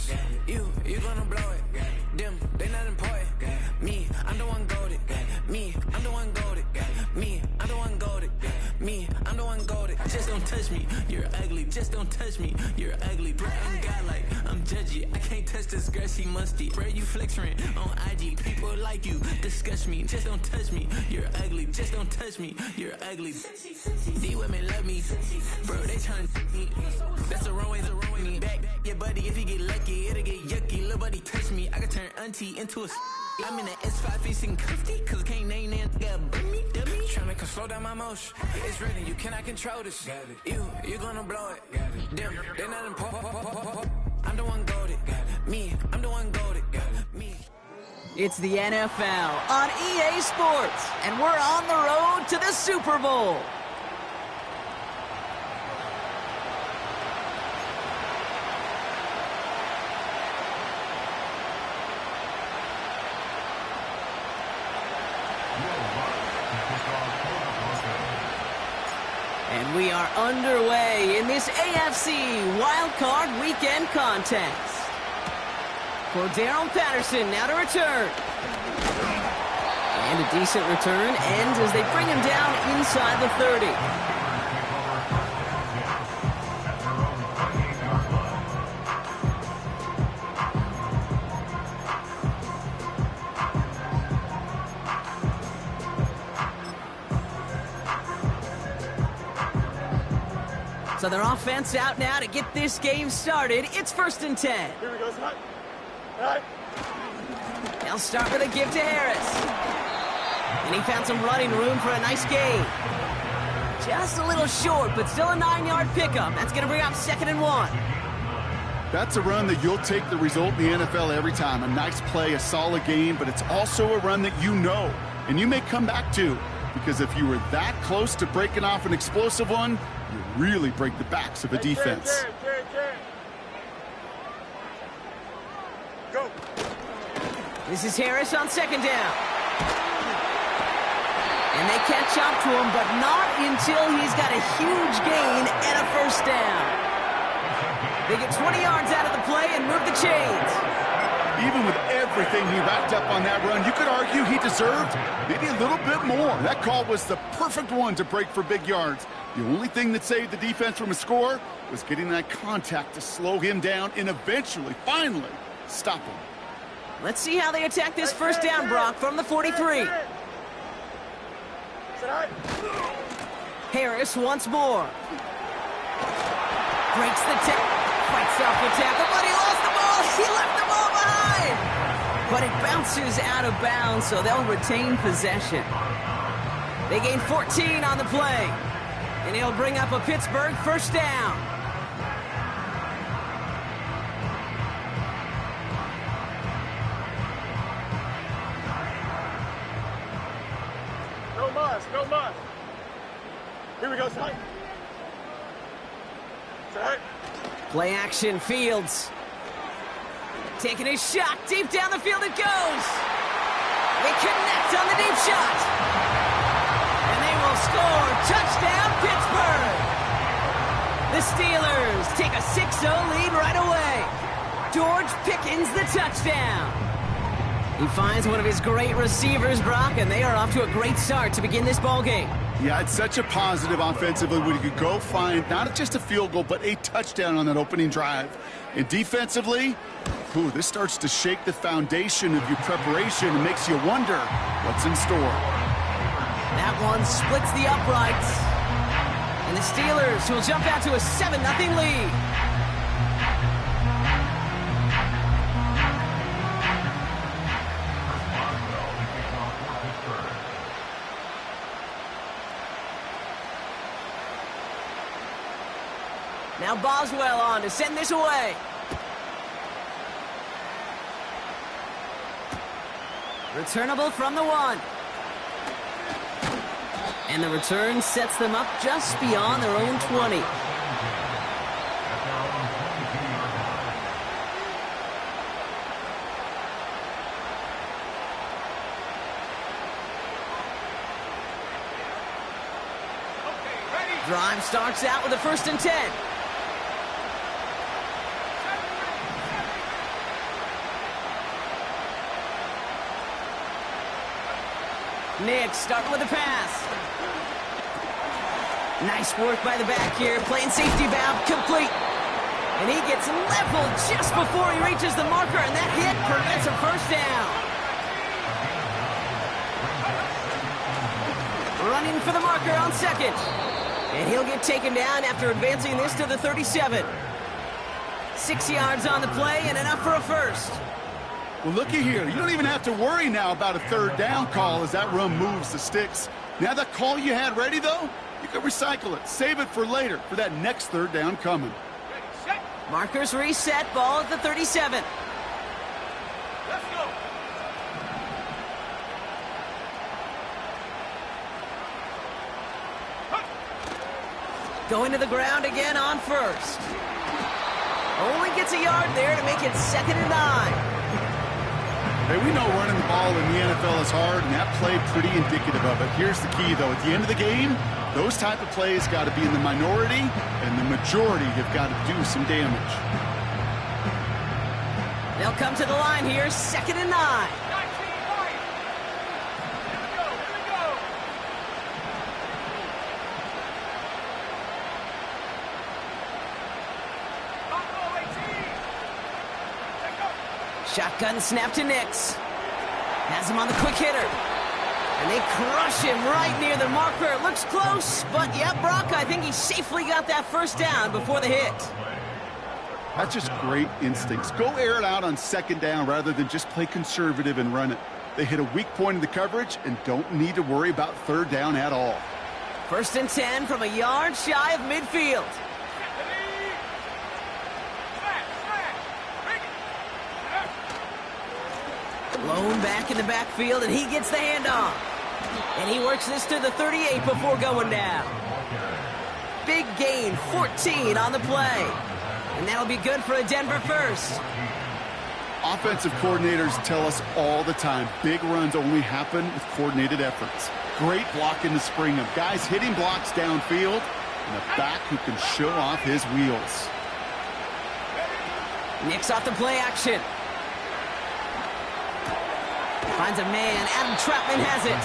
controllers. You gonna blow it. Them, they not important. Me, I'm the one goated. Me, I'm the one goated. Me, I'm the one goated. Me, I'm the one goated. Just don't touch me, you're ugly. Just don't touch me, you're ugly. Bro, I'm godlike, I'm judgy. I can't touch this girl, she musty. Bro, you flexing on IG. People like you disgust me. Just don't touch me, you're ugly. Just don't touch me, you're ugly. These women love me, bro, they tryna me. That's the wrong way, me back. Yeah, buddy, if you get lucky, it'll get yucky. Little buddy touch me, I can turn auntie into a I'm in the S5 facing cuffy, cause I can't name that nigga me, dummy. Tryna come slow down my motion. It's written, you cannot control this. You gonna blow it. Them, they not important. I'm the one goated. Me, I'm the one goated. Me. It's the NFL on EA Sports, and we're on the road to the Super Bowl. And we are underway in this AFC Wildcard Weekend contest. Cordarrelle Patterson now to return. And a decent return ends as they bring him down inside the 30. So their offense out now to get this game started. It's 1st and 10. Here we go, son. All right. They'll start with a give to Harris. And he found some running room for a nice gain. Just a little short, but still a 9-yard pickup. That's going to bring up 2nd and 1. That's a run that you'll take the result in the NFL every time. A nice play, a solid game, but it's also a run that you know, and you may come back to. Because if you were that close to breaking off an explosive one, you really break the backs of a defense. Go. This is Harris on 2nd down. And they catch up to him, but not until he's got a huge gain and a 1st down. They get 20 yards out of the play and move the chains. Even with everything he racked up on that run, you could argue he deserved maybe a little bit more. That call was the perfect one to break for big yards. The only thing that saved the defense from a score was getting that contact to slow him down and eventually, finally, stop him. Let's see how they attack this 1st down, Brock, from the 43. Harris once more. Breaks the tackle. Fights off the tackle, but he lost the ball. He left the ball behind. But it bounces out of bounds, so they'll retain possession. They gain 14 on the play. And he'll bring up a Pittsburgh 1st down. No muss. Here we go, son. Set. Play action, Fields. Taking a shot, deep down the field it goes. They connect on the deep shot. And they will score. Touchdown, Pittsburgh. The Steelers take a 6-0 lead right away. George Pickens the touchdown. He finds one of his great receivers, Brock, and they are off to a great start to begin this ballgame. Yeah, it's such a positive offensively when you could go find not just a field goal, but a touchdown on that opening drive. And defensively, this starts to shake the foundation of your preparation and makes you wonder what's in store. That one splits the uprights. And the Steelers will jump out to a 7-0 lead. Now Boswell on to send this away. Returnable from the 1. And the return sets them up just beyond their own 20. Drive starts out with a 1st and 10. Nick starting with a pass. Nice work by the back here. Playing safety valve complete. And he gets leveled just before he reaches the marker, and that hit prevents a first down. Running for the marker on second. And he'll get taken down after advancing this to the 37. 6 yards on the play and enough for a first. Well, looky here. You don't even have to worry now about a third down call as that run moves the sticks. Now that call you had ready, though, you can recycle it. Save it for later for that next third down coming. Markers reset, ball at the 37. Let's go. Going to the ground again on first. Only gets a yard there to make it 2nd and 9. Hey, we know running the ball in the NFL is hard, and that play pretty indicative of it. Here's the key, though. At the end of the game, those type of plays got to be in the minority, and the majority have got to do some damage. They'll come to the line here, 2nd and 9. 19, right. Here we go. Buffalo 18. Take go. Shotgun snap to Nix. Has him on the quick hitter. And they crush him right near the marker. It looks close, but yeah, Brock, I think he safely got that first down before the hit. That's just great instincts. Go air it out on 2nd down rather than just play conservative and run it. They hit a weak point in the coverage and don't need to worry about 3rd down at all. 1st and 10 from a yard shy of midfield. Blown back in the backfield, and he gets the handoff. And he works this to the 38 before going down. Big gain, 14 on the play. And that'll be good for a Denver first. Offensive coordinators tell us all the time, big runs only happen with coordinated efforts. Great blocking to spring them. Guys hitting blocks downfield, and a back who can show off his wheels. Nix off the play action. Finds a man. Adam Troutman has it.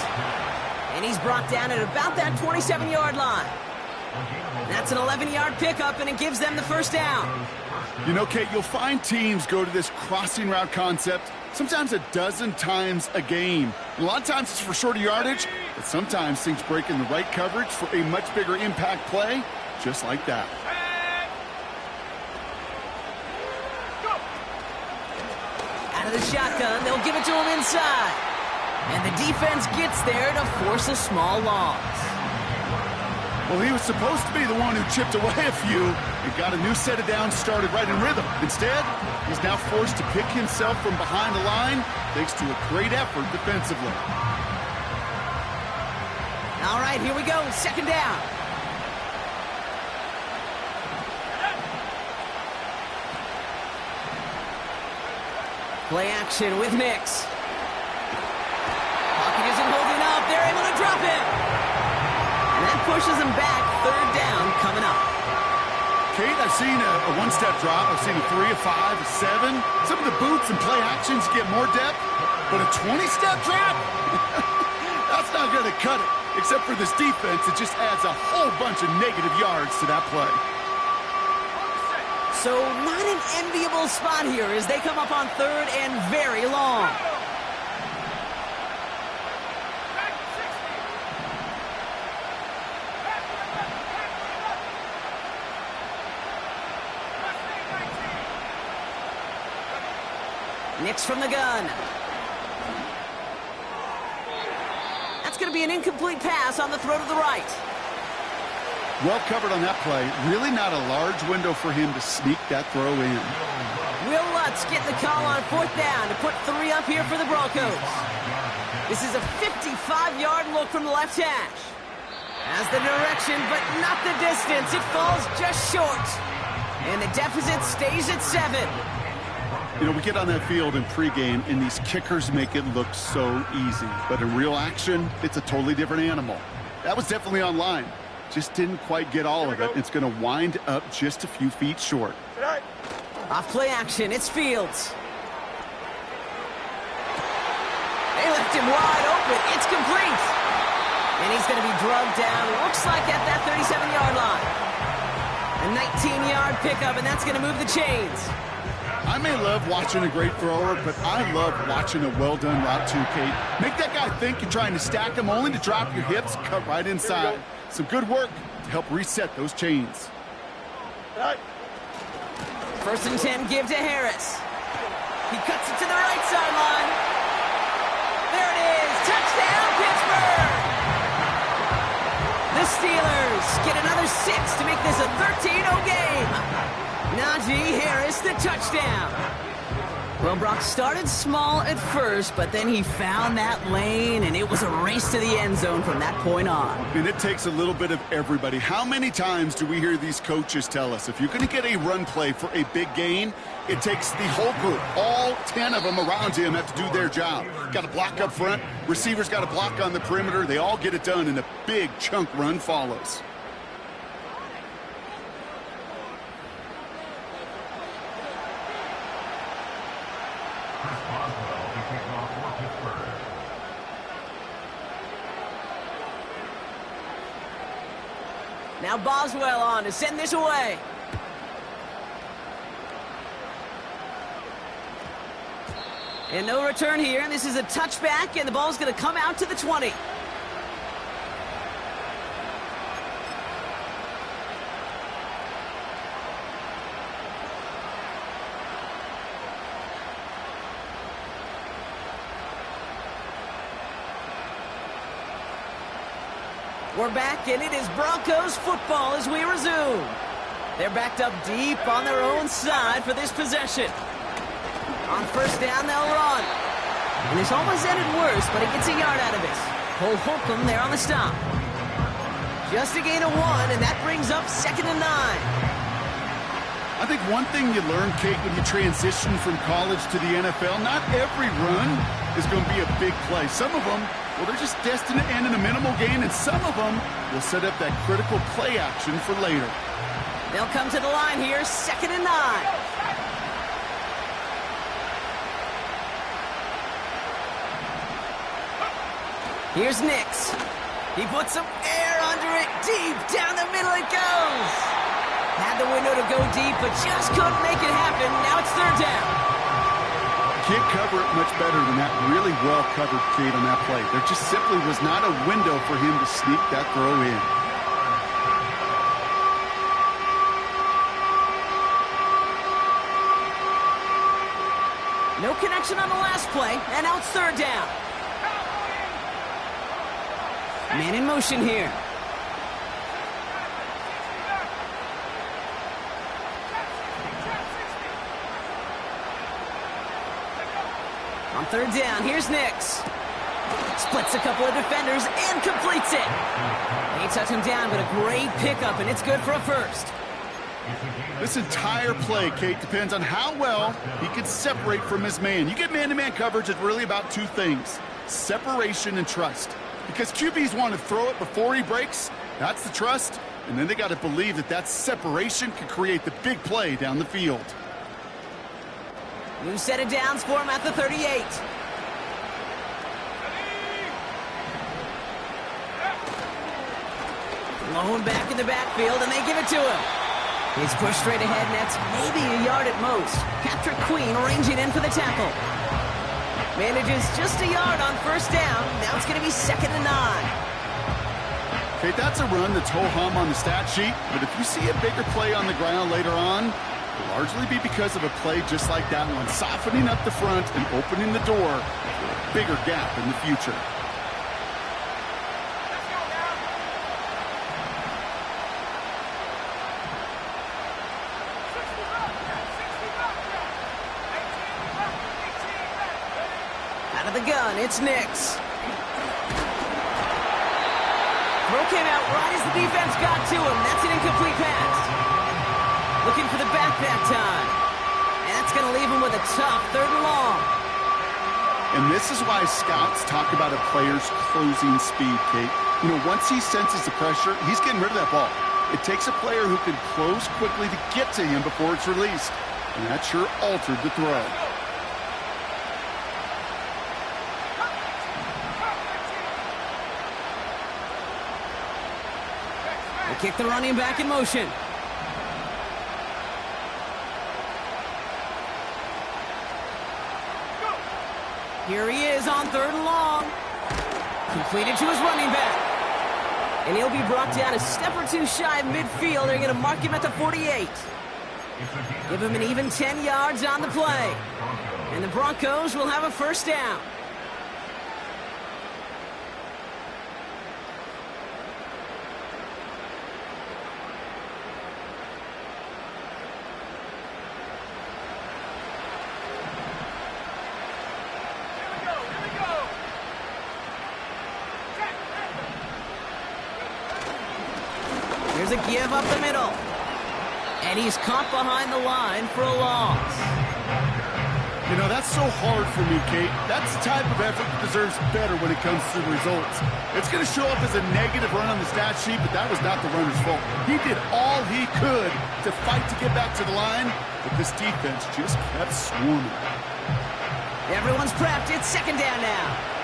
And he's brought down at about that 27-yard line. That's an 11-yard pickup, and it gives them the first down. You know, Kate, you'll find teams go to this crossing route concept sometimes a dozen times a game. A lot of times it's for shorter yardage, but sometimes things break in the right coverage for a much bigger impact play, just like that. Out of the shotgun, they'll give it to him inside. And the defense gets there to force a small loss. Well, he was supposed to be the one who chipped away a few and got a new set of downs started right in rhythm. Instead, he's now forced to pick himself from behind the line thanks to a great effort defensively. All right, here we go. 2nd down. Play action with Nix. Pocket isn't holding up. They're able to drop it. And that pushes him back. 3rd down coming up. Kate, I've seen a one-step drop. I've seen a 3, a 5, a 7. Some of the boots and play actions get more depth, but a 20-step drop? That's not going to cut it. Except for this defense, it just adds a whole bunch of negative yards to that play. So not an enviable spot here as they come up on 3rd and very long. Nix from the gun. That's going to be an incomplete pass on the throw to the right. Well covered on that play. Really not a large window for him to sneak that throw in. Will Lutz getting the call on 4th down to put 3 up here for the Broncos. This is a 55-yard look from the left hash. Has the direction, but not the distance. It falls just short. And the deficit stays at 7. You know, we get on that field in pregame, and these kickers make it look so easy. But in real action, it's a totally different animal. That was definitely on line. Just didn't quite get all of it. It's going to wind up just a few feet short. Off play action, it's Fields. They left him wide open. It's complete. And he's going to be drugged down, looks like at that 37-yard line. A 19-yard pickup, and that's going to move the chains. I may love watching a great thrower, but I love watching a well-done route too, Kate. Make that guy think you're trying to stack him, only to drop your hips, cut right inside. Some good work to help reset those chains. First and 10, give to Harris. He cuts it to the right sideline. There it is. Touchdown, Pittsburgh! The Steelers get another 6 to make this a 13-0 game. Najee Harris, the touchdown. Well, Brock started small at first, but then he found that lane, and it was a race to the end zone from that point on. And it takes a little bit of everybody. How many times do we hear these coaches tell us, if you're going to get a run play for a big gain, it takes the whole group, all 10 of them around him have to do their job. Got to block up front, receivers got to block on the perimeter. They all get it done, and a big chunk run follows. Now Boswell on to send this away. And no return here, and this is a touchback, and the ball's going to come out to the 20. We're back, and it is Broncos football as we resume. They're backed up deep on their own side for this possession. On first down, they'll run. And this almost ended worse, but he gets a yard out of it. Cole Holcomb there on the stop. Just a gain of 1, and that brings up 2nd and 9. I think one thing you learn, Kate, when you transition from college to the NFL, not every run is going to be a big play. Some of them, well, they're just destined to end in a minimal gain, and some of them will set up that critical play action for later. They'll come to the line here, 2nd and 9. Here's Nix. He puts some air under it. Deep down the middle it goes. Had the window to go deep, but just couldn't make it happen. Now it's 3rd down. Can't cover it much better than that. Really well covered, Kate, on that play. There just simply was not a window for him to sneak that throw in. No connection on the last play, and now it's 3rd down. Man in motion here. On 3rd down, here's Nix. Splits a couple of defenders and completes it. They touch him down, but a great pickup, and it's good for a first. This entire play, Kate, depends on how well he can separate from his man. You get man-to-man coverage, it's really about 2 things: separation and trust. Because QBs want to throw it before he breaks, that's the trust, and then they got to believe that that separation can create the big play down the field. New set of downs for him at the 38. Lone back in the backfield, and they give it to him. He's pushed straight ahead, and that's maybe a yard at most. Patrick Queen ranging in for the tackle. Manages just a yard on first down. Now it's going to be 2nd and 9. Okay, that's a run that's ho-hum on the stat sheet, but if you see a bigger play on the ground later on, it'll largely be because of a play just like that one, softening up the front and opening the door for a bigger gap in the future. Out of the gun, it's Nix. Throw came out right as the defense got to him. That's an incomplete pass. Looking for the back that time. And that's going to leave him with a tough 3rd and long. And this is why scouts talk about a player's closing speed, Kate. You know, once he senses the pressure, he's getting rid of that ball. It takes a player who can close quickly to get to him before it's released. And that sure altered the throw. kick the running back in motion. Here he is on 3rd and long. Completed to his running back. And he'll be brought down a step or two shy of midfield. They're going to mark him at the 48. Give him an even 10 yards on the play. And the Broncos will have a first down. Here's a give up the middle. And he's caught behind the line for a loss. You know, that's so hard for me, Kate. That's the type of effort that deserves better when it comes to the results. It's going to show up as a negative run on the stat sheet, but that was not the runner's fault. He did all he could to fight to get back to the line, but this defense just kept swarming. Everyone's prepped. It's 2nd down now.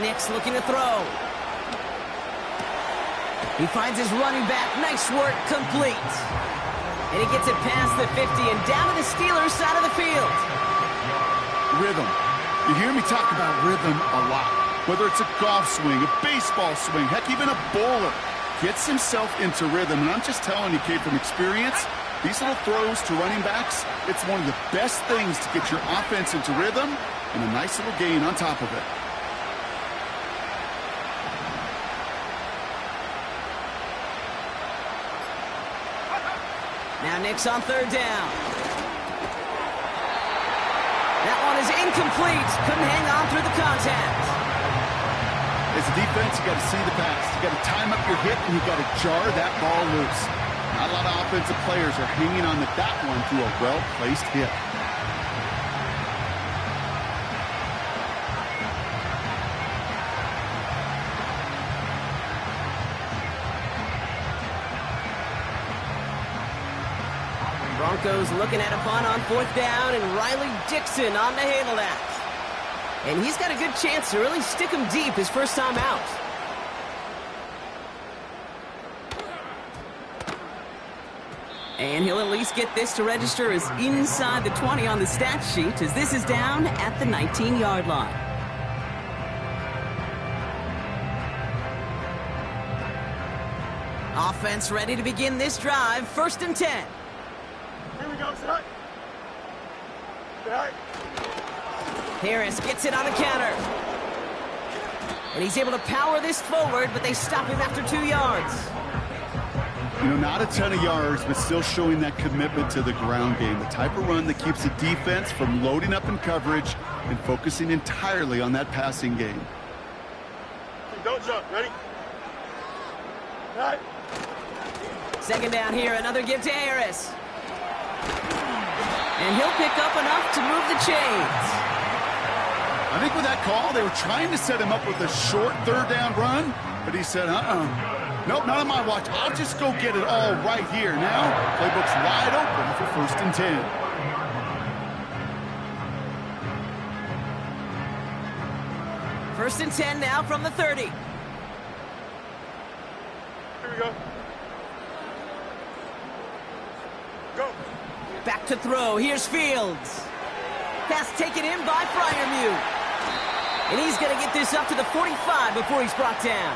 Nick's looking to throw. He finds his running back. Nice work, complete. And he gets it past the 50 and down to the Steelers' side of the field. Rhythm. You hear me talk about rhythm a lot. Whether it's a golf swing, a baseball swing, heck, even a bowler gets himself into rhythm. And I'm just telling you, Kate, from experience, these little throws to running backs, it's one of the best things to get your offense into rhythm and a nice little gain on top of it. Now Nick's on 3rd down. That one is incomplete. Couldn't hang on through the contact. As a defense, you got to see the pass. You got to time up your hit, and you got to jar that ball loose. Not a lot of offensive players are hanging on to that one through a well-placed hit. Broncos looking at a punt on 4th down, and Riley Dixon on to handle that. And he's got a good chance to really stick him deep his first time out. And he'll at least get this to register as inside the 20 on the stat sheet, as this is down at the 19-yard line. Offense ready to begin this drive. 1st and 10. Here we go, son. All right. Harris gets it on the counter. And he's able to power this forward, but they stop him after 2 yards. You know, not a ton of yards, but still showing that commitment to the ground game. The type of run that keeps the defense from loading up in coverage and focusing entirely on that passing game. Don't jump. Ready? All right. 2nd down here, another give to Harris. And he'll pick up enough to move the chains. I think with that call, they were trying to set him up with a short 3rd down run, but he said, nope, not on my watch. I'll just go get it all right here. Now, playbook's wide open for 1st and 10. First and 10 now from the 30. Here we go. Go. Back to throw. Here's Fields. Pass taken in by Freiermuth. And he's going to get this up to the 45 before he's brought down.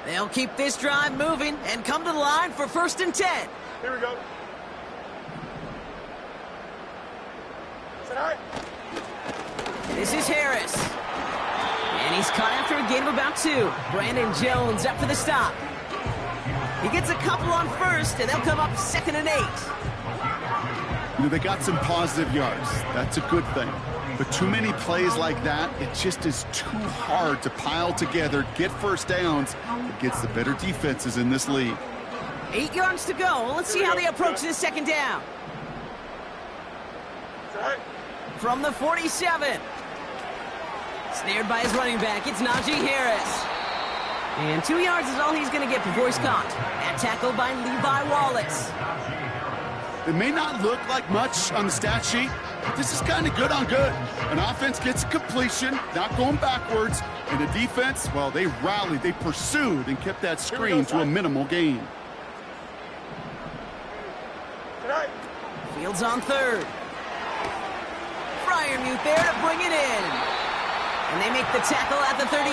They'll keep this drive moving and come to the line for 1st and 10. Here we go. All right. This is Harris. And he's caught after a gain of about 2. Brandon Jones up for the stop. He gets a couple on 1st, and they'll come up 2nd and 8. You know, they got some positive yards. That's a good thing. But too many plays like that, it just is too hard to pile together, get first downs against the better defenses in this league. 8 yards to go. Let's see how they approach this second down. From the 47. Snared by his running back, it's Najee Harris. And 2 yards is all he's going to get before he's caught. That tackle by Levi Wallace. It may not look like much on the stat sheet, but this is kind of good on good. An offense gets a completion, not going backwards, and the defense, well, they rallied, they pursued, and kept that screen to a minimal gain. Fields on third. Freiermuth there to bring it in. And they make the tackle at the 38.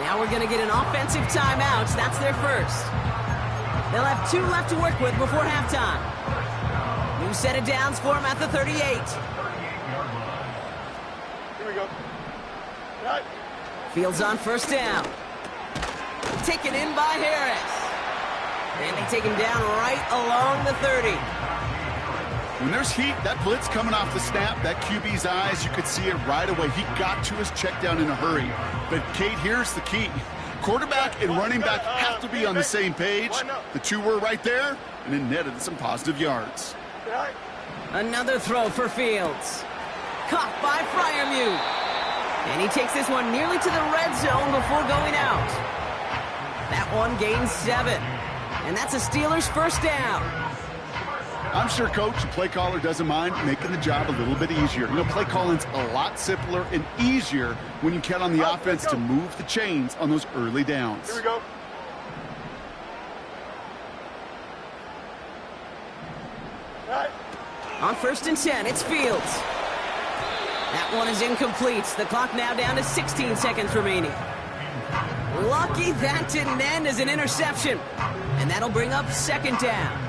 Now we're going to get an offensive timeout. That's their first. They'll have 2 left to work with before halftime. New set of downs for them at the 38. Here we go. Fields on first down. Taken in by Harris. And they take him down right along the 30. When there's heat, that blitz coming off the snap, that QB's eyes, you could see it right away. He got to his check down in a hurry. But, Kate, here's the key. Quarterback and running back have to be on the same page. The two were right there, and it netted some positive yards. Another throw for Fields. Caught by Freiermuth. And he takes this one nearly to the red zone before going out. That one gains 7. And that's a Steelers first down. I'm sure Coach, the play caller, doesn't mind making the job a little bit easier. You know, play calling's a lot simpler and easier when you count on the offense to move the chains on those early downs. Here we go. On first and 10, it's Fields. That one is incomplete. The clock now down to 16 seconds remaining. Lucky that didn't end as an interception. And that'll bring up second down.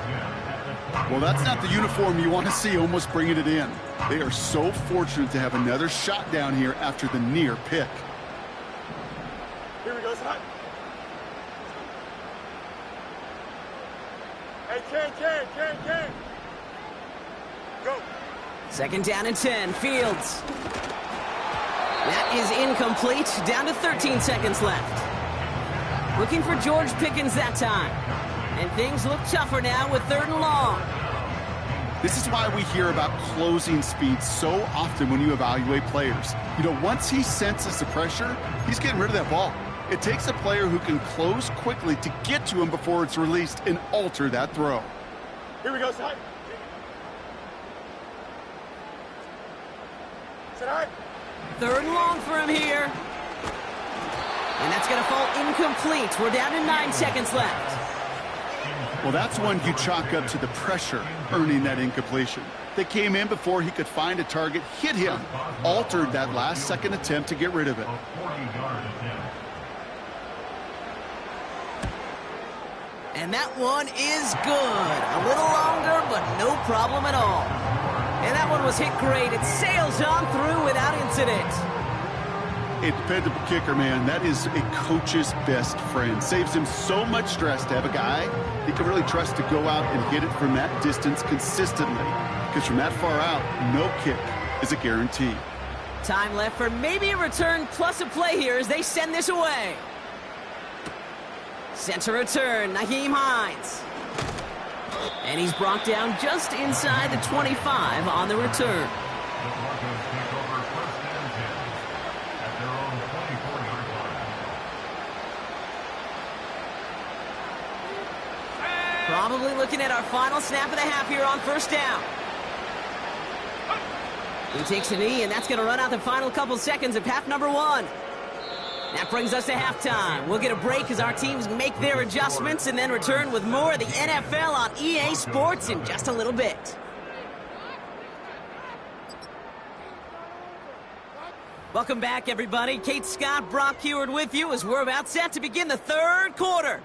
Well, that's not the uniform you want to see almost bringing it in. They are so fortunate to have another shot down here after the near pick. Here we go, son. Hey, Ken. Go. Second down and 10, Fields. That is incomplete, down to 13 seconds left. Looking for George Pickens that time. And things look tougher now with 3rd and long. This is why we hear about closing speed so often when you evaluate players. You know, once he senses the pressure, he's getting rid of that ball. It takes a player who can close quickly to get to him before it's released and alter that throw. Here we go, son. Sit all right. 3rd and long for him here. And that's going to fall incomplete. We're down to 9 seconds left. Well, that's one you chalk up to the pressure earning that incompletion. They came in before he could find a target, hit him, altered that last-second attempt to get rid of it. And that one is good. A little longer, but no problem at all. And that one was hit great. It sails on through without incident. A dependable kicker, man. That is a coach's best friend. Saves him so much stress to have a guy he can really trust to go out and hit it from that distance consistently. Because from that far out, no kick is a guarantee. Time left for maybe a return plus a play here as they send this away. Center return, Nyheim Hines. And he's brought down just inside the 25 on the return. Probably looking at our final snap of the half here on first down. He takes a knee, and that's going to run out the final couple seconds of half number 1. That brings us to halftime. We'll get a break as our teams make their adjustments and then return with more of the NFL on EA Sports in just a little bit. Welcome back, everybody. Kate Scott, Brock Heward with you as we're about set to begin the 3rd quarter.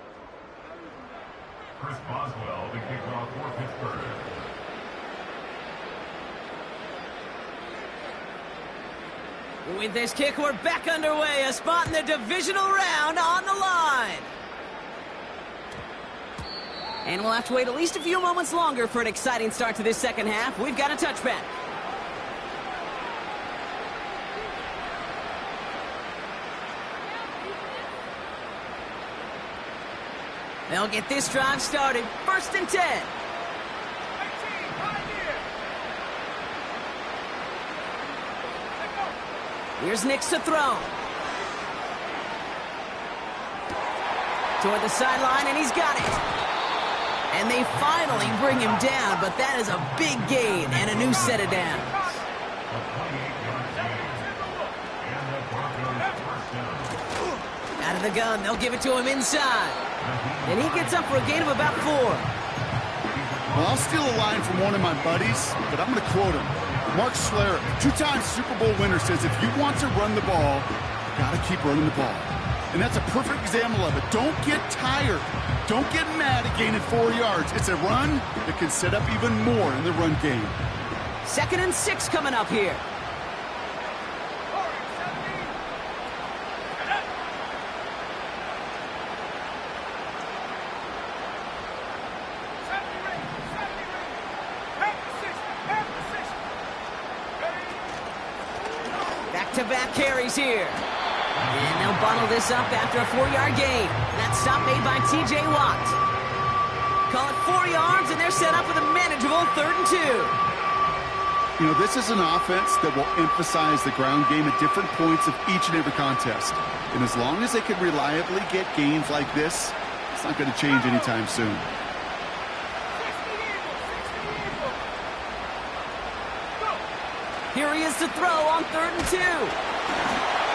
Chris Boswell, the kickoff for Pittsburgh. With this kick, we're back underway. A spot in the divisional round on the line. And we'll have to wait at least a few moments longer for an exciting start to this second half. We've got a touchback. They'll get this drive started. 1st and 10. Here's Nix to throw. Toward the sideline, and he's got it. And they finally bring him down, but that is a big gain and a new set of downs. Out of the gun, they'll give it to him inside. And he gets up for a gain of about 4. Well, I'll steal a line from one of my buddies, but I'm going to quote him. Mark Schlereth, 2-time Super Bowl winner, says if you want to run the ball, you got to keep running the ball. And that's a perfect example of it. Don't get tired. Don't get mad at gaining 4 yards. It's a run that can set up even more in the run game. 2nd and 6 coming up here. Back-to-back carries here. And they'll bottle this up after a 4-yard gain. That stop made by T.J. Watt. Call it 4 yards, and they're set up with a manageable 3rd and 2. You know, this is an offense that will emphasize the ground game at different points of each and every contest. And as long as they can reliably get gains like this, it's not going to change anytime soon. Here he is to throw on 3rd and 2.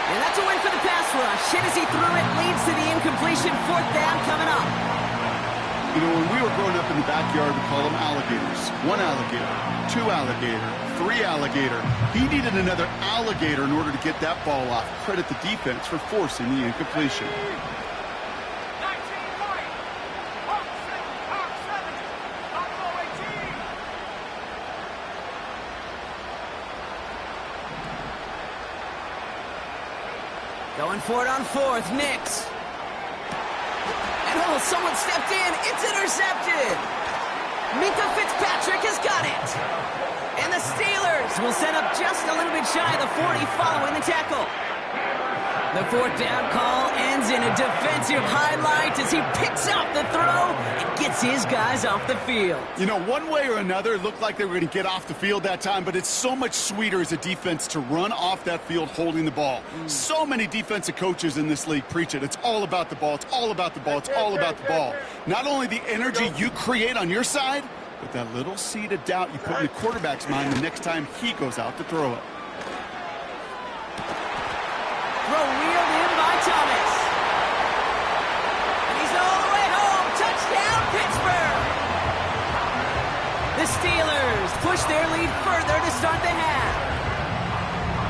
And that's a win for the pass rush. Hit as he threw it, leads to the incompletion. 4th down coming up. You know, when we were growing up in the backyard, we call them alligators. 1 alligator, 2 alligator, 3 alligator. He needed another alligator in order to get that ball off. Credit the defense for forcing the incompletion. Going for it on 4th, Nix. And oh, someone stepped in. It's intercepted. Minkah Fitzpatrick has got it. And the Steelers will set up just a little bit shy of the 40 following the tackle. The 4th down call ends in a defensive highlight as he picks out the throw and gets his guys off the field. You know, one way or another, it looked like they were going to get off the field that time, but it's so much sweeter as a defense to run off that field holding the ball. So many defensive coaches in this league preach it. It's all about the ball. It's all about the ball. It's all about the ball. Not only the energy you create on your side, but that little seed of doubt you put in the quarterback's mind the next time he goes out to throw it. Throw wheeled in by Thomas. And he's all the way home. Touchdown, Pittsburgh. The Steelers push their lead further to start the half.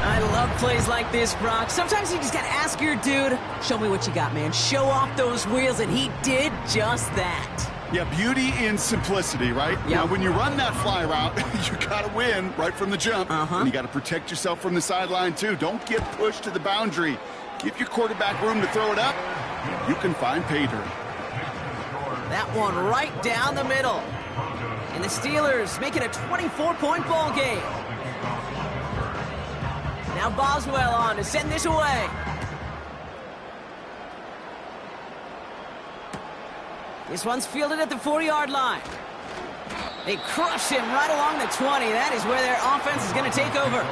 I love plays like this, Brock. Sometimes you just got to ask your dude, show me what you got, man. Show off those wheels, and he did just that. Yeah, beauty in simplicity, right? Yep. Now, when you run that fly route, you got to win right from the jump. And you got to protect yourself from the sideline, too. Don't get pushed to the boundary. Give your quarterback room to throw it up. You can find pay dirt. That one right down the middle. And the Steelers make it a 24-point ball game. Now Boswell on to send this away. This one's fielded at the 4-yard line. They crush him right along the 20. That is where their offense is going to take over.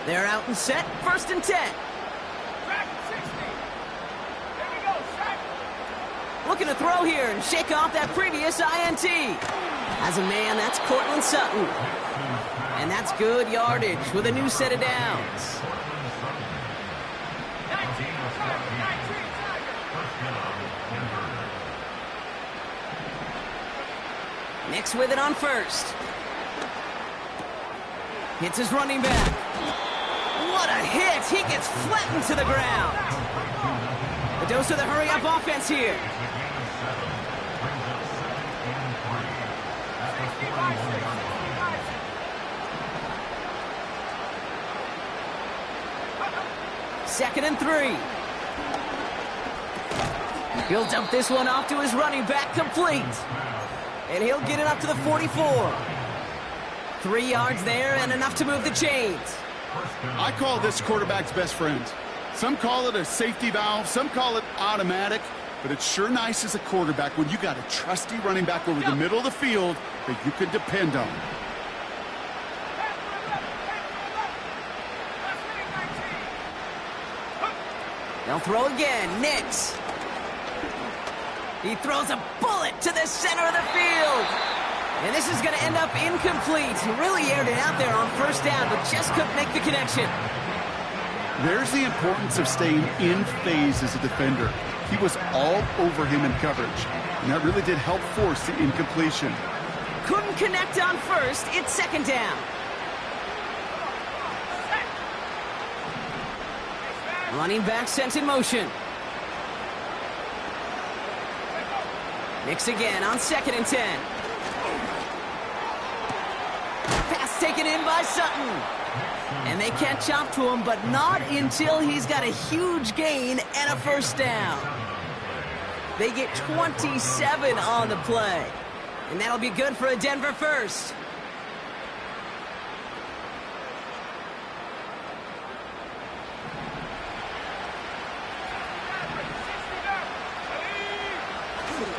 They're out and set. 1st and 10. Looking to throw here and shake off that previous INT. As a man, that's Cortland Sutton. And that's good yardage with a new set of downs. Nix with it on 1st. Hits his running back. What a hit! He gets flattened to the ground. The dose of the hurry-up offense here. 2nd and 3. He'll dump this one off to his running back, complete. And he'll get it up to the 44. 3 yards there and enough to move the chains. I call this quarterback's best friend. Some call it a safety valve, some call it automatic, but it's sure nice as a quarterback when you got a trusty running back over the middle of the field that you can depend on. They'll throw again. Nix. He throws a bullet to the center of the field. And this is going to end up incomplete. He really aired it out there on 1st down, but just couldn't make the connection. There's the importance of staying in phase as a defender. He was all over him in coverage, and that really did help force the incompletion. Couldn't connect on 1st. It's 2nd down. Running back sent in motion. Nix again on 2nd and 10. Pass taken in by Sutton. And they can't chop to him, but not until he's got a huge gain and a 1st down. They get 27 on the play. And that'll be good for a Denver 1st.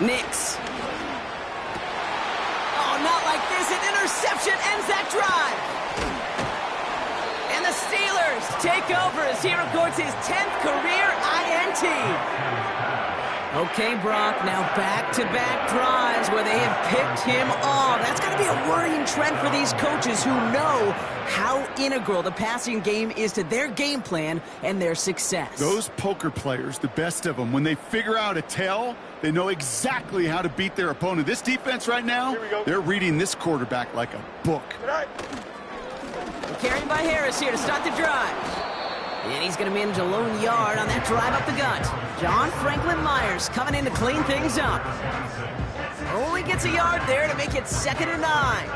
Nix. Oh, not like this. An interception ends that drive. And the Steelers take over as he records his 10th career INT. Okay, Brock, now back-to-back drives where they have picked him off. That's got to be a worrying trend for these coaches who know how integral the passing game is to their game plan and their success. Those poker players, the best of them, when they figure out a tell, they know exactly how to beat their opponent. This defense right now, they're reading this quarterback like a book. Carried by Harris here to start the drive. And he's going to manage a lone yard on that drive up the gut. John Franklin Myers coming in to clean things up. Only gets a yard there to make it 2nd and 9.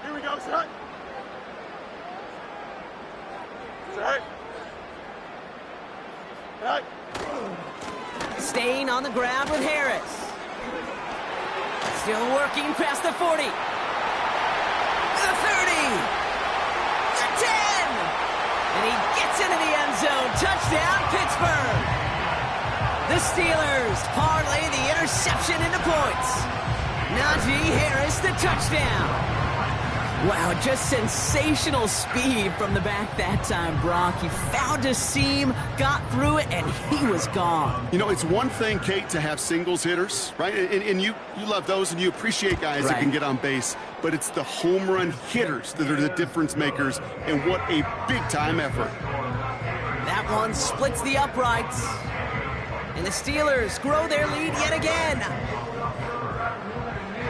Here we go, set. Set. Set. Staying on the ground with Harris. Still working past the 40. The 30. The 10. And he gets into the end zone. Touchdown, Pittsburgh. The Steelers parlay the interception into points. Najee Harris, the touchdown. Wow, just sensational speed from the back that time, Brock. He found a seam, got through it, and he was gone. You know, it's one thing, Kate, to have singles hitters, right? And you love those, and you appreciate guys that can get on base. But it's the home run hitters that are the difference makers, and what a big-time effort. That one splits the uprights. And the Steelers grow their lead yet again.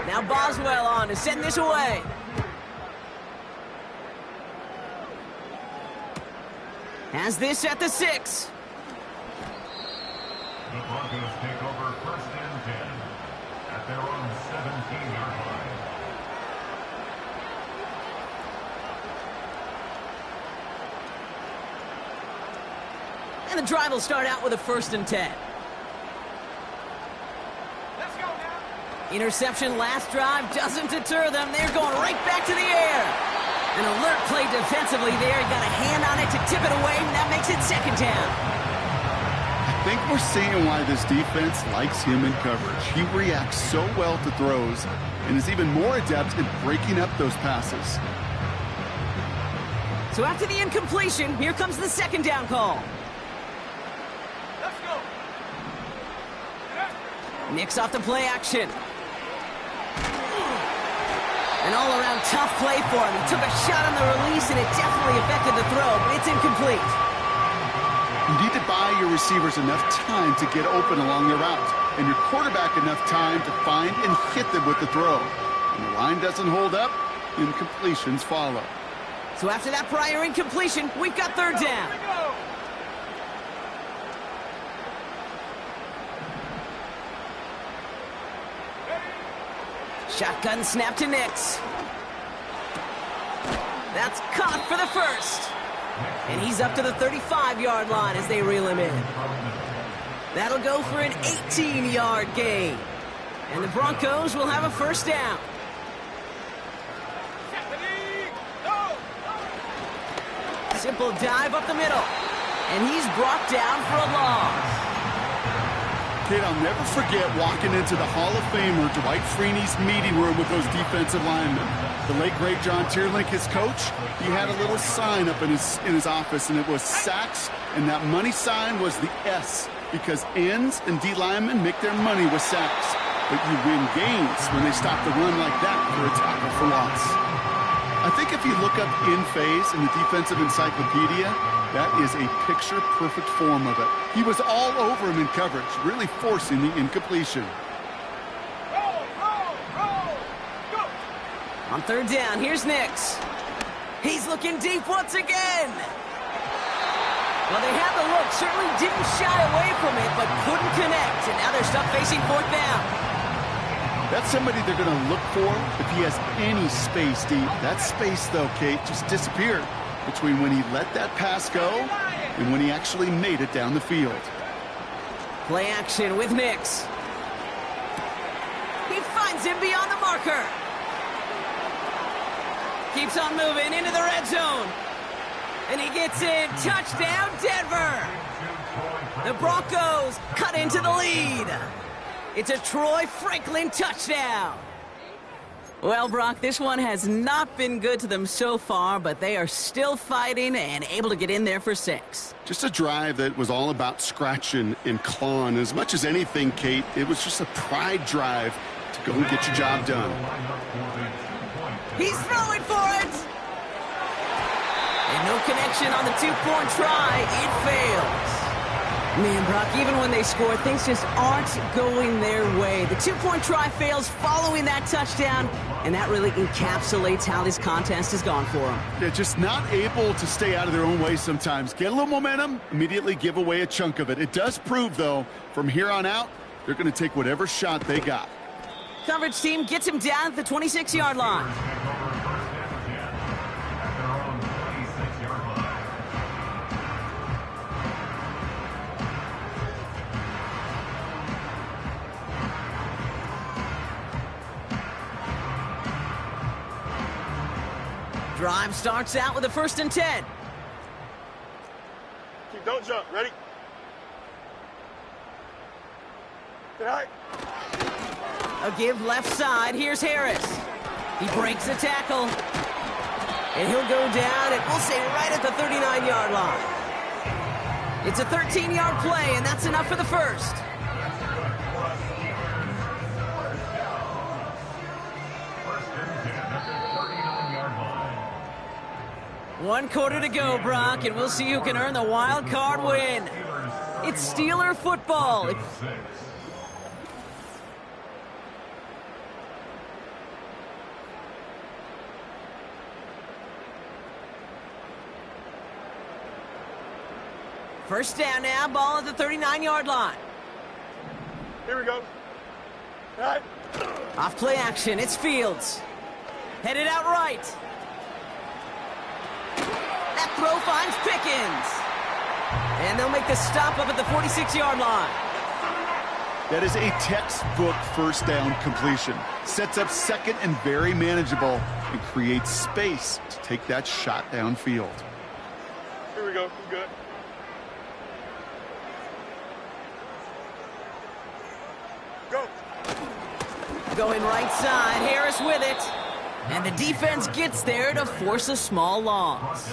Now Boswell on to send this away. Has this at the 6. The Broncos take over 1st and 10 at their own 17-yard line. And the drive will start out with a 1st and 10. Let's go now. Interception last drive doesn't deter them. They're going right back to the air. An alert play defensively there. Got a hand on it to tip it away, and that makes it 2nd down. I think we're seeing why this defense likes him in coverage. He reacts so well to throws and is even more adept in breaking up those passes. So after the incompletion, here comes the 2nd down call. Let's go. Nix off the play action. An all-around tough play for him. He took a shot on the release, and it definitely affected the throw, but it's incomplete. You need to buy your receivers enough time to get open along their route, and your quarterback enough time to find and hit them with the throw. When the line doesn't hold up, incompletions follow. So after that prior incompletion, we've got 3rd down. Shotgun snap to Nix. That's caught for the first. And he's up to the 35-yard line as they reel him in. That'll go for an 18-yard gain. And the Broncos will have a first down. Simple dive up the middle. And he's brought down for a loss. Kate, I'll never forget walking into the Hall of Famer Dwight Freeney's meeting room with those defensive linemen. The late, great John Tierlink, his coach, he had a little sign up in his office, and it was sacks, and that money sign was the S, because ends and D linemen make their money with sacks. But you win games when they stop the run like that for a tackle for loss. I think if you look up in phase in the defensive encyclopedia, that is a picture-perfect form of it. He was all over him in coverage, really forcing the incompletion. On third down, here's Nix. He's looking deep once again. Well, they had the look, certainly didn't shy away from it, but couldn't connect, and now they're stuck facing fourth down. That's somebody they're going to look for if he has any space deep. That space, though, Kate, just disappeared between when he let that pass go and when he actually made it down the field. Play action with Nix. He finds him beyond the marker. Keeps on moving into the red zone. And he gets in. Touchdown, Denver. The Broncos cut into the lead. It's a Troy Franklin touchdown. Well, Brock, this one has not been good to them so far, but they are still fighting and able to get in there for 6. Just a drive that was all about scratching and clawing. As much as anything, Kate, it was just a pride drive to go and get your job done. He's throwing for it. And no connection on the two-point try. It fails. Man, Brock, even when they score, things just aren't going their way. The two-point try fails following that touchdown, and that really encapsulates how this contest has gone for them. They're just not able to stay out of their own way sometimes. Get a little momentum, immediately give away a chunk of it. It does prove, though, from here on out, they're going to take whatever shot they got. Coverage team gets him down at the 26-yard line. Drive starts out with a 1st and 10. Don't jump. Ready? Get high. A give left side. Here's Harris. He breaks the tackle. And he'll go down, and we'll say right at the 39-yard line. It's a 13-yard play, and that's enough for the first. One quarter to go, Brock, and we'll see who can earn the wild card win. It's Steeler football. First down now, ball at the 39-yard line. Here we go. All right. Off play action, it's Fields. Headed out right. That throw finds Pickens. And they'll make the stop up at the 46-yard line. That is a textbook first down completion. Sets up second and very manageable and creates space to take that shot downfield. Here we go. We're good. Go. Going right side, Harris with it. And the defense gets there to force a small loss.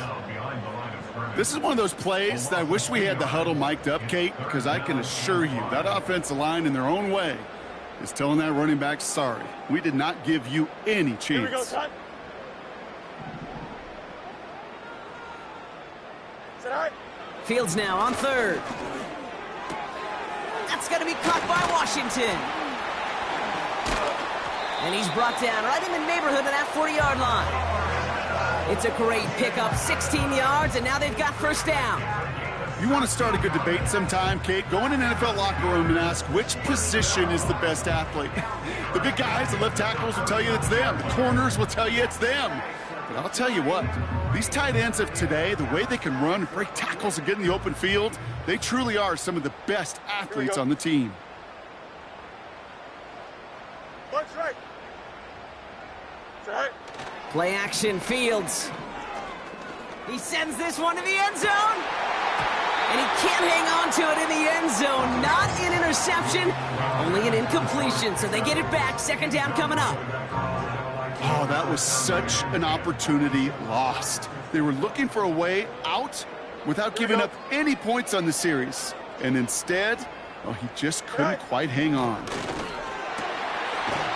This is one of those plays that I wish we had the huddle mic'd up, Kate, because I can assure you that offensive line in their own way is telling that running back, sorry, we did not give you any chance. Here we go, time. Set high. Fields now on third. That's going to be caught by Washington. And he's brought down right in the neighborhood of that 40-yard line. It's a great pickup, 16 yards, and now they've got first down. You want to start a good debate sometime, Kate? Go in an NFL locker room and ask which position is the best athlete. The big guys, the left tackles will tell you it's them. The corners will tell you it's them. But I'll tell you what, these tight ends of today, the way they can run, break tackles, and get in the open field, they truly are some of the best athletes on the team. Punch right. Right. Play action, Fields. He sends this one to the end zone. And he can't hang on to it in the end zone. Not an interception, only an incompletion. So they get it back. Second down coming up. Oh, that was such an opportunity lost. They were looking for a way out without giving up any points on the series. And instead, oh, he just couldn't quite hang on.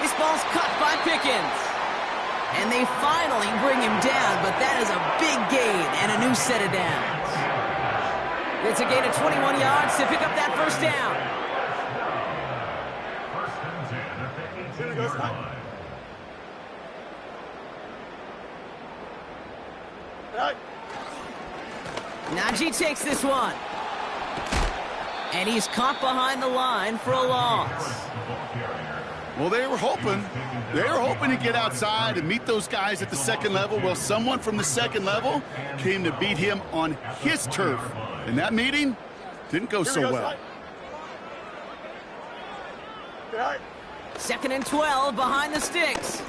This ball's caught by Pickens. And they finally bring him down, but that is a big gain and a new set of downs. It's a gain of 21 yards to pick up that first down. First and 10 at the 18-yard line. Right. Najee takes this one. And he's caught behind the line for a loss. Well, they were hoping to get outside and meet those guys at the second level. Well, someone from the second level came to beat him on his turf. And that meeting didn't go so well. Right. Second and 12 behind the sticks.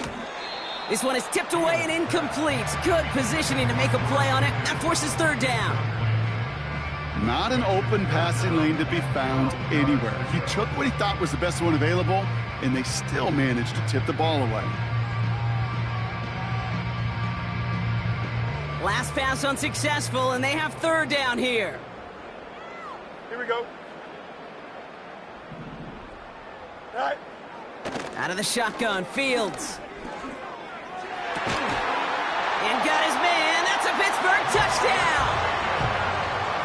This one is tipped away and incomplete. Good positioning to make a play on it. That forces third down. Not an open passing lane to be found anywhere. He took what he thought was the best one available, and they still managed to tip the ball away. Last pass unsuccessful, and they have third down here. Here we go. Right. Out of the shotgun, Fields. And got his man. That's a Pittsburgh touchdown.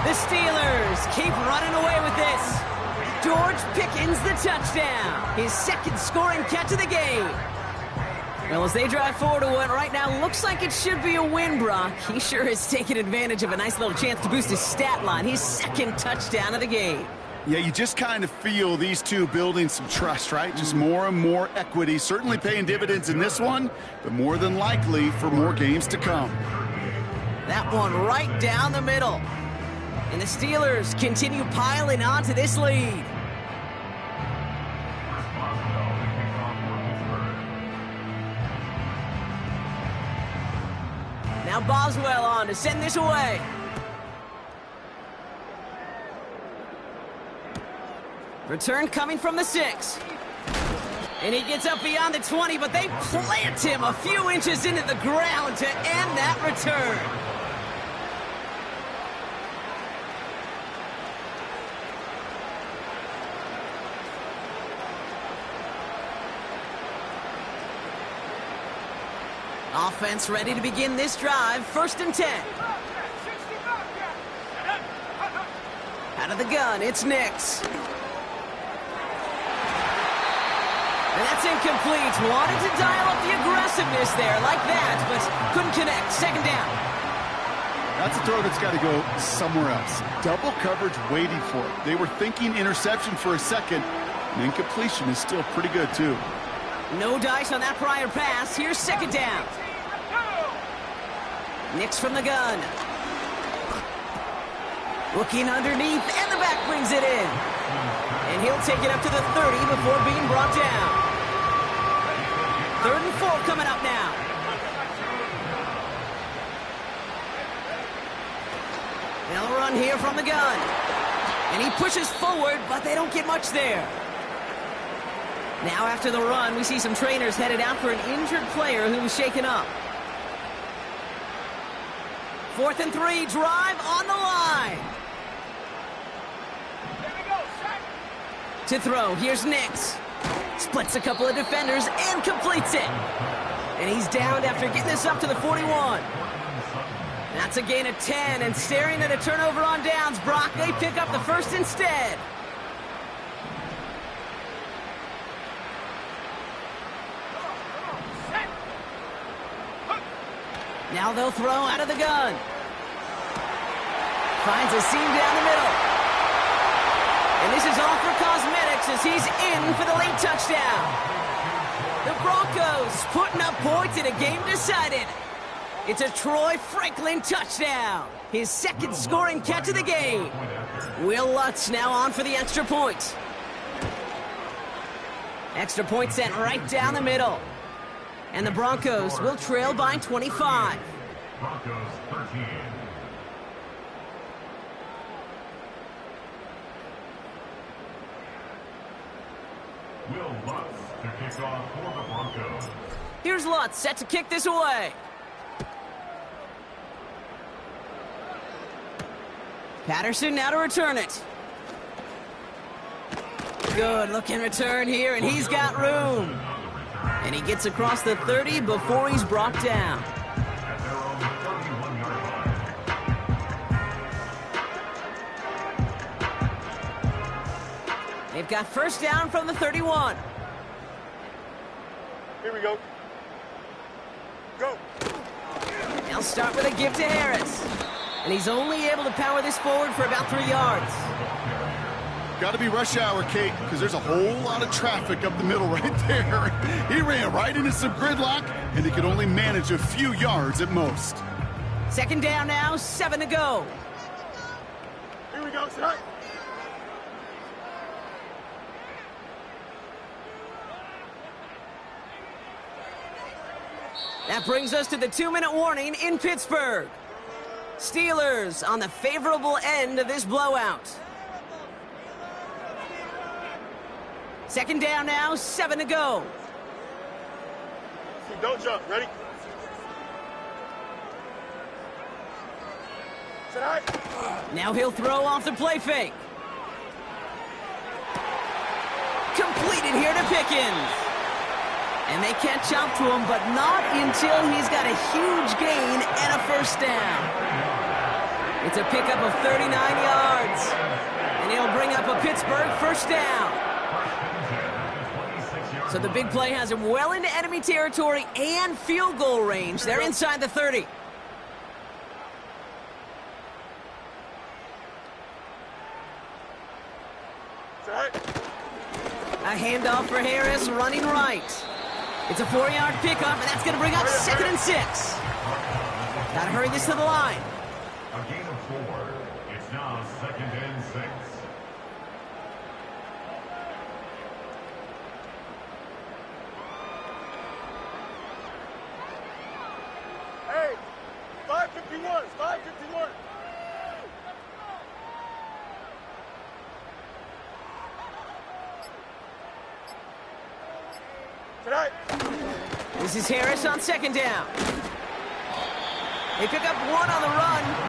The Steelers keep running away with this. George Pickens the touchdown. His second scoring catch of the game. Well, as they drive forward to what right now looks like it should be a win, Brock, he sure has taken advantage of a nice little chance to boost his stat line. His second touchdown of the game. Yeah, you just kind of feel these two building some trust, right? Just more and more equity. Certainly paying dividends in this one, but more than likely for more games to come. That one right down the middle. And the Steelers continue piling onto this lead. Now Boswell on to send this away. Return coming from the 6. And he gets up beyond the 20, but they plant him a few inches into the ground to end that return. Offense ready to begin this drive. First and 10. Out of the gun, it's Nix. And that's incomplete. Wanted to dial up the aggressiveness there like that, but couldn't connect. Second down. That's a throw that's got to go somewhere else. Double coverage waiting for it. They were thinking interception for a second, and incompletion is still pretty good, too. No dice on that prior pass. Here's second down. Nix from the gun. Looking underneath, and the back brings it in. And he'll take it up to the 30 before being brought down. 3rd and 4 coming up now. They'll run here from the gun. And he pushes forward, but they don't get much there. Now after the run, we see some trainers headed out for an injured player who was shaken up. 4th and 3, drive on the line. To throw, here's Nix. Splits a couple of defenders and completes it. And he's downed after getting this up to the 41. That's a gain of 10, and staring at a turnover on downs, Brock, they pick up the first instead. Now they'll throw out of the gun. Finds a seam down the middle. And this is all for cosmetics as he's in for the late touchdown. The Broncos putting up points in a game decided. It's a Troy Franklin touchdown. His second scoring catch of the game. Will Lutz now on for the extra point. Extra point sent right down the middle. And the Broncos will trail by 25. Broncos 13. Will Lutz to kick off for the Broncos. Here's Lutz set to kick this away. Patterson now to return it. Good looking return here, and he's got room. And he gets across the 30 before he's brought down. At their own 31-yard line. They've got first down from the 31. Here we go. Go. They'll start with a give to Harris. And he's only able to power this forward for about 3 yards. Got to be rush hour, Kate, because there's a whole lot of traffic up the middle right there. He ran right into some gridlock, and he could only manage a few yards at most. Second down now, 7 to go. Here we go, son. That brings us to the 2-minute warning in Pittsburgh. Steelers on the favorable end of this blowout. Second down now, 7 to go. Don't jump. Ready? Sit high. Now he'll throw off the play fake. Completed here to Pickens. And they catch up to him, but not until he's got a huge gain and a first down. It's a pickup of 39 yards. And he'll bring up a Pittsburgh first down. So the big play has him well into enemy territory and field goal range. They're inside the 30. Sit high. A handoff for Harris, running right. It's a 4-yard pickup, and that's going to bring up 2nd and 6. Got to hurry this to the line. A gain of 4. It's now 2nd and 6. Hey, 551. 551. Tonight. This is Harris on second down. They pick up 1 on the run.